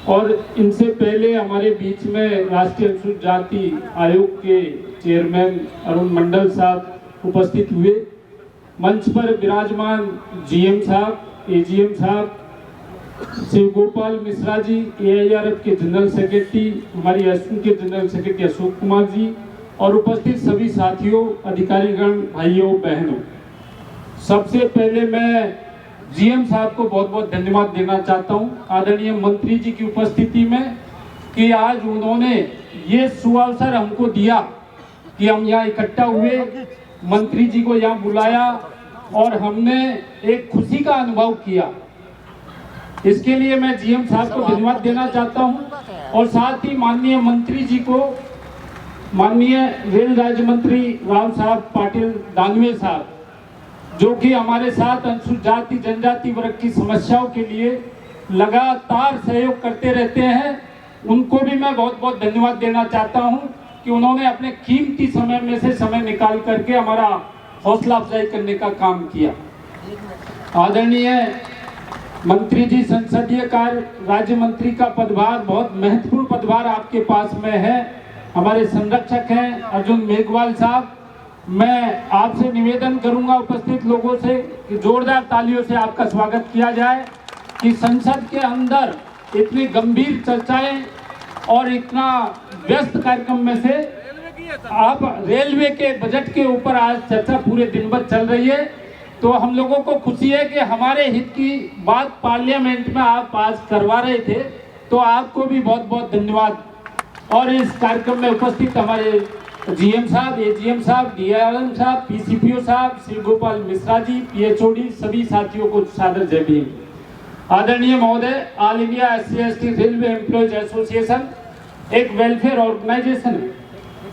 और इनसे पहले हमारे बीच में राष्ट्रीय अनुसूचित जाति आयोग के चेयरमैन अरुण मंडल साहब उपस्थित हुए। मंच पर विराजमान जीएम साहब, एजीएम साहब, शिव गोपाल मिश्रा जी, एआईआरएफ के जनरल सेक्रेटरी, हमारी एसपी के जनरल सेक्रेटरी अशोक कुमार जी और उपस्थित सभी साथियों, अधिकारीगण, भाइयों बहनों, सबसे पहले मैं जीएम साहब को बहुत बहुत धन्यवाद देना चाहता हूं आदरणीय मंत्री जी की उपस्थिति में कि आज उन्होंने ये सुअवसर हमको दिया कि हम यहाँ इकट्ठा हुए, मंत्री जी को यहाँ बुलाया और हमने एक खुशी का अनुभव किया। इसके लिए मैं जीएम साहब को धन्यवाद देना चाहता हूं और साथ ही माननीय मंत्री जी को, माननीय रेल राज्य मंत्री राव साहब पाटिल दानवे साहब, जो कि हमारे साथ अनुसूचित जाति जनजाति वर्ग की समस्याओं के लिए लगातार सहयोग करते रहते हैं, उनको भी मैं बहुत बहुत धन्यवाद देना चाहता हूं कि उन्होंने अपने कीमती समय में से समय निकाल करके हमारा हौसला अफजाई करने का काम किया। आदरणीय मंत्री जी, संसदीय कार्य राज्य मंत्री का पदभार बहुत महत्वपूर्ण पदभार आपके पास में है। हमारे संरक्षक हैं अर्जुन मेघवाल साहब। मैं आपसे निवेदन करूंगा उपस्थित लोगों से कि जोरदार तालियों से आपका स्वागत किया जाए कि संसद के अंदर इतनी गंभीर चर्चाएं और इतना व्यस्त कार्यक्रम में से आप रेलवे के बजट के ऊपर आज चर्चा पूरे दिन भर चल रही है, तो हम लोगों को खुशी है कि हमारे हित की बात पार्लियामेंट में आप पास करवा रहे थे, तो आपको भी बहुत बहुत धन्यवाद। और इस कार्यक्रम में उपस्थित हमारे जीएम साहब, एजीएम साहब, डीआरएम साहब, पीसीपीओ साहब, शिव गोपाल मिश्रा जी, पीएचओडी, सभी साथियों को सादर जय भीम। आदरणीय महोदय, all India SC/ST railway employees association एक वेलफेयर ऑर्गेनाइजेशन है।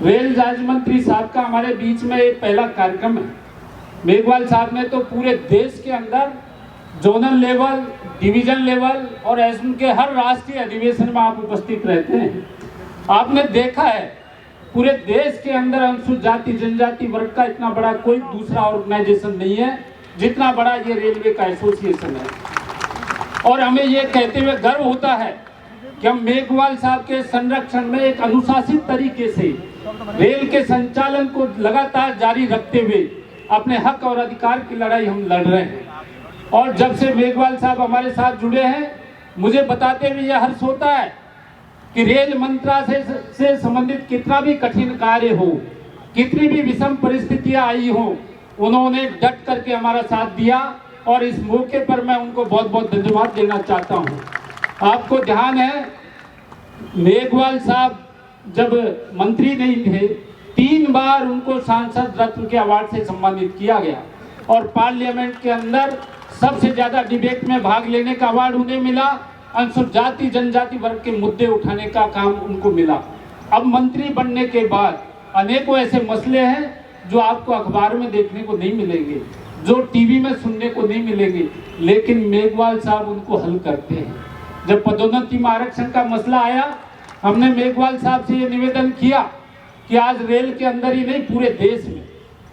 रेल राज्य मंत्री साहब का हमारे बीच में एक पहला कार्यक्रम है। मेघवाल साहब ने तो पूरे देश के अंदर जोनल लेवल, डिवीजन लेवल और एसएम के हर राष्ट्रीय अधिवेशन में आप उपस्थित रहते हैं। आपने देखा है पूरे देश के अंदर अनुसूचित जाति जनजाति वर्ग का इतना बड़ा कोई दूसरा ऑर्गेनाइजेशन नहीं है जितना बड़ा ये रेलवे का एसोसिएशन है। और हमें ये कहते हुए गर्व होता है कि हम मेघवाल साहब के संरक्षण में एक अनुशासित तरीके से रेल के संचालन को लगातार जारी रखते हुए अपने हक और अधिकार की लड़ाई हम लड़ रहे हैं। और जब से मेघवाल साहब हमारे साथ जुड़े हैं, मुझे बताते हुए यह हर्ष होता है कि रेल मंत्रालय से संबंधित कितना भी कठिन कार्य हो, कितनी भी विषम परिस्थितियां आई हो, उन्होंने डट करके हमारा साथ दिया और इस मौके पर मैं उनको बहुत बहुत धन्यवाद देना चाहता हूं। आपको ध्यान है मेघवाल साहब जब मंत्री नहीं थे, 3 बार उनको सांसद रत्न के अवार्ड से सम्मानित किया गया और पार्लियामेंट के अंदर सबसे ज्यादा डिबेट में भाग लेने का अवार्ड उन्हें मिला। अनुसूचित जाति जनजाति वर्ग के मुद्दे उठाने का काम उनको मिला। अब मंत्री बनने के बाद अनेकों ऐसे मसले हैं जो आपको अखबार में देखने को नहीं मिलेंगे, जो टीवी में सुनने को नहीं मिलेंगे, लेकिन मेघवाल साहब उनको हल करते हैं। जब पदोन्नति में आरक्षण का मसला आया, हमने मेघवाल साहब से ये निवेदन किया कि आज रेल के अंदर ही नहीं पूरे देश में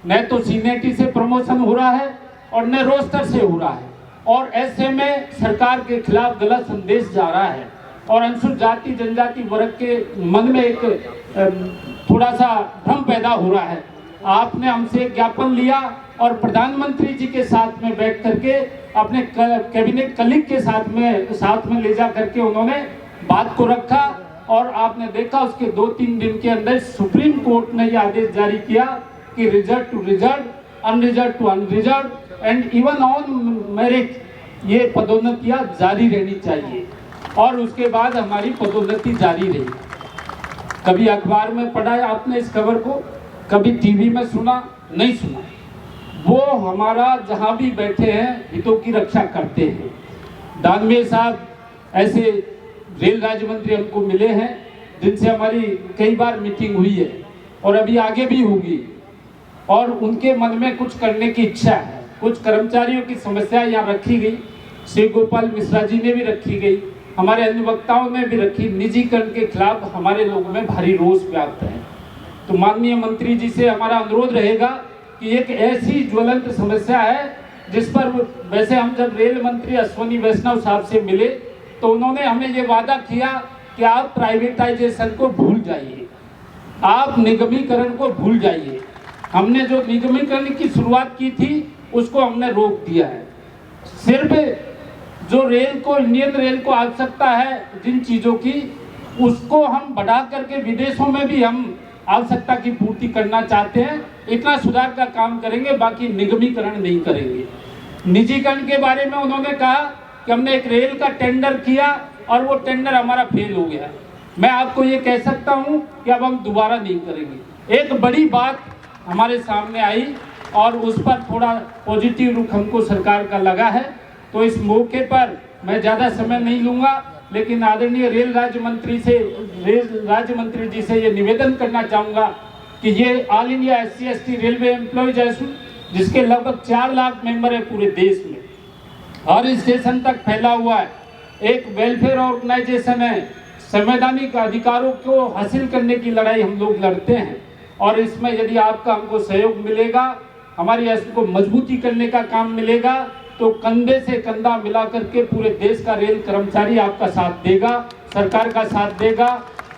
न तो सीनियरिटी से प्रमोशन हो रहा है और न रोस्टर से हो रहा है, और ऐसे में सरकार के खिलाफ गलत संदेश जा रहा है और अनुसूचित जाति जनजाति वर्ग के मन में एक थोड़ा सा भ्रम पैदा हो रहा है। आपने हमसे ज्ञापन लिया और प्रधानमंत्री जी के साथ में बैठ करके अपने कैबिनेट कलीग के साथ में ले जा करके उन्होंने बात को रखा और आपने देखा उसके 2-3 दिन के अंदर सुप्रीम कोर्ट ने यह आदेश जारी किया कि reserve to reserve, unreserve to unreserve and even on merit ये पदोन्नतियां जारी रहनी चाहिए। और उसके बाद हमारी पदोन्नति जारी रही। कभी अखबार में पढ़ा आपने इस खबर को, कभी टीवी में सुना, नहीं सुना। वो हमारा जहां भी बैठे हैं हितों की रक्षा करते हैं। दानवे साहब ऐसे रेल राज्य मंत्री हमको मिले हैं जिनसे हमारी कई बार मीटिंग हुई है और अभी आगे भी होगी, और उनके मन में कुछ करने की इच्छा है। कुछ कर्मचारियों की समस्या यहाँ रखी गई, शिव गोपाल मिश्रा जी ने भी रखी गई, हमारे अन्य वक्ताओं ने भी रखी। निजीकरण के खिलाफ हमारे लोगों में भारी रोष व्याप्त है। तो माननीय मंत्री जी से हमारा अनुरोध रहेगा कि एक ऐसी ज्वलंत समस्या है जिस पर वैसे हम जब रेल मंत्री अश्विनी वैष्णव साहब से मिले तो उन्होंने हमें ये वादा किया कि आप प्राइवेटाइजेशन को भूल जाइए, आप निगमीकरण को भूल जाइए। हमने जो निगमीकरण की शुरुआत की थी उसको हमने रोक दिया है। सिर्फ जो रेल को, इंडियन रेल को आवश्यकता है जिन चीज़ों की, उसको हम बढ़ा करके विदेशों में भी हम आवश्यकता की पूर्ति करना चाहते हैं। इतना सुधार का काम करेंगे, बाकी निगमीकरण नहीं करेंगे। निजीकरण के बारे में उन्होंने कहा कि हमने एक रेल का टेंडर किया और वो टेंडर हमारा फेल हो गया। मैं आपको ये कह सकता हूँ कि अब हम दोबारा नहीं करेंगे। एक बड़ी बात हमारे सामने आई और उस पर थोड़ा पॉजिटिव रुख हमको सरकार का लगा है, तो इस मौके पर मैं ज़्यादा समय नहीं लूँगा, लेकिन आदरणीय रेल राज्य मंत्री जी से ये निवेदन करना चाहूँगा कि ये all India SC/ST railway employees association, जिसके लगभग 4 लाख मेंबर है पूरे देश में, हर स्टेशन तक फैला हुआ है, एक वेलफेयर ऑर्गेनाइजेशन है। संवैधानिक अधिकारों को हासिल करने की लड़ाई हम लोग लड़ते हैं और इसमें यदि आपका हमको सहयोग मिलेगा, हमारी ऐसे को मजबूती करने का काम मिलेगा, तो कंधे से कंधा मिला करके पूरे देश का रेल कर्मचारी आपका साथ देगा, सरकार का साथ देगा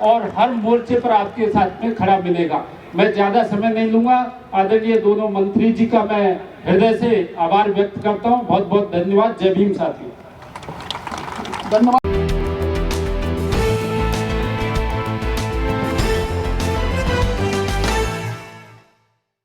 और हर मोर्चे पर आपके साथ में खड़ा मिलेगा। मैं ज़्यादा समय नहीं लूँगा। आदरणीय दोनों मंत्री जी का मैं हृदय से आभार व्यक्त करता हूँ। बहुत बहुत धन्यवाद। जय भीम साथियों। धन्यवाद।